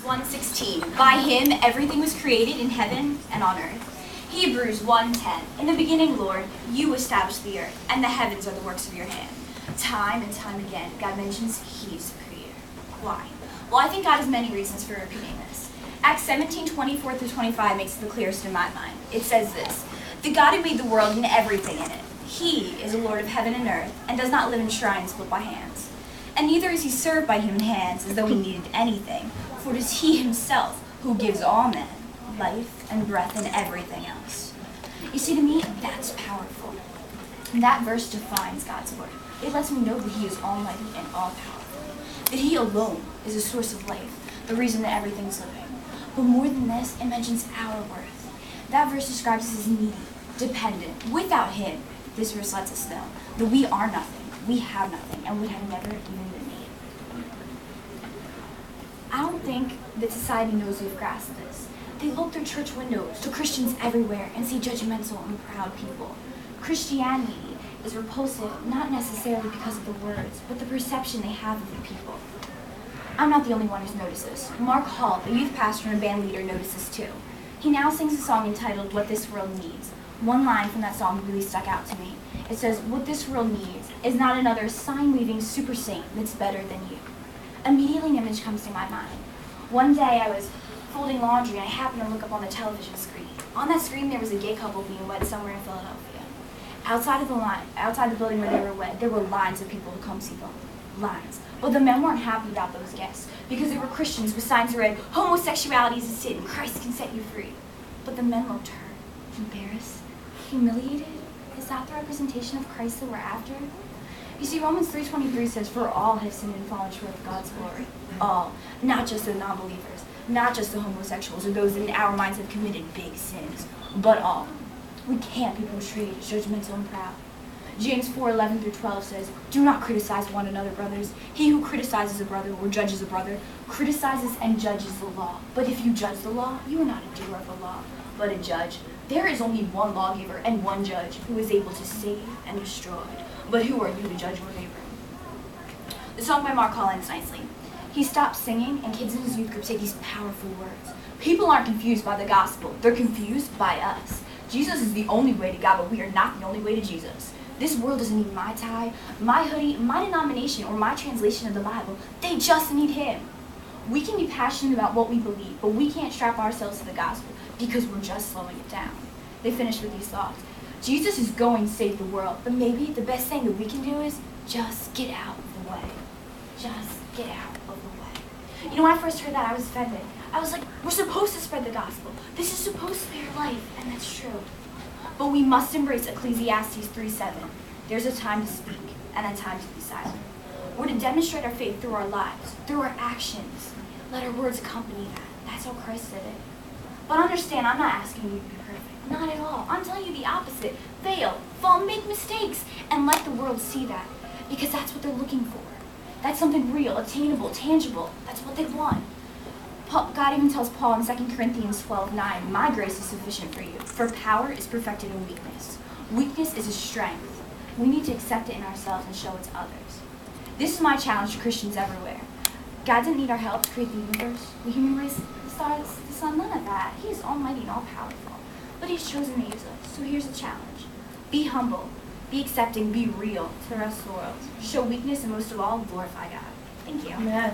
1:16. By him everything was created in heaven and on earth. Hebrews 1:10. In the beginning, Lord, you established the earth, and the heavens are the works of your hand. Time and time again, God mentions he's the creator. Why? Well, I think God has many reasons for repeating this. Acts 17:24-25 makes it the clearest in my mind. It says this: the God who made the world and everything in it, he is the Lord of heaven and earth, and does not live in shrines built by hands. And neither is he served by human hands as though he needed anything, for it is he himself who gives all men life and breath and everything else. You see, to me, that's powerful. And that verse defines God's word. It lets me know that he is almighty and all-powerful, that he alone is the source of life, the reason that everything's living. But more than this, it mentions our worth. That verse describes us as needy, dependent. Without him, this verse lets us know that we are nothing, we have nothing, and we have never even been made. I don't think that society knows we've grasped this. They look through church windows to Christians everywhere and see judgmental and proud people. Christianity is repulsive not necessarily because of the words, but the perception they have of the people. I'm not the only one who's noticed this. Mark Hall, the youth pastor and band leader, noticed this too. He now sings a song entitled What This World Needs. One line from that song really stuck out to me. It says, what this world needs is not another sign-weaving super saint that's better than you. Immediately an image comes to my mind. One day I was folding laundry and I happened to look up on the television screen. On that screen there was a gay couple being wed somewhere in Philadelphia. Outside the building where they were wed, there were lines of people to come see them. Lines. But the men weren't happy about those guests because they were Christians with signs that read, homosexuality is a sin, Christ can set you free. But the men looked hurt, embarrassed, humiliated. Is that the representation of Christ that we're after? You see, Romans 3:23 says, for all have sinned and fallen short of God's glory. All. Not just the non-believers, not just the homosexuals or those that in our minds have committed big sins, but all. We can't be portrayed as judgmental and proud. James 4:11-12 says, do not criticize one another, brothers. He who criticizes a brother or judges a brother criticizes and judges the law. But if you judge the law, you are not a doer of the law, but a judge. There is only one lawgiver and one judge who is able to save and destroy. But who are you to judge your neighbor? The song by Mark Hall ends nicely. He stops singing, and kids in his youth group say these powerful words. People aren't confused by the gospel. They're confused by us. Jesus is the only way to God, but we are not the only way to Jesus. This world doesn't need my tie, my hoodie, my denomination, or my translation of the Bible. They just need him. We can be passionate about what we believe, but we can't strap ourselves to the gospel because we're just slowing it down. They finish with these thoughts. Jesus is going to save the world, but maybe the best thing that we can do is just get out of the way. Just get out of the way. You know, when I first heard that, I was offended. I was like, we're supposed to spread the gospel. This is supposed to be our life, and that's true. But we must embrace Ecclesiastes 3:7. There's a time to speak and a time to be silent. We're to demonstrate our faith through our lives, through our actions. Let our words accompany that. That's how Christ did it. But understand, I'm not asking you to be perfect. Not at all. I'm telling you the opposite. Fail, fall, make mistakes, and let the world see that. Because that's what they're looking for. That's something real, attainable, tangible. That's what they want. God even tells Paul in 2 Corinthians 12:9, my grace is sufficient for you, for power is perfected in weakness. Weakness is a strength. We need to accept it in ourselves and show it to others. This is my challenge to Christians everywhere. God didn't need our help to create the universe, the human race, the stars, the sun, none of that. He is almighty and all-powerful. But he's chosen to use us. So here's the challenge. Be humble, be accepting, be real to the rest of the world. Show weakness, and most of all, glorify God. Thank you. Amen.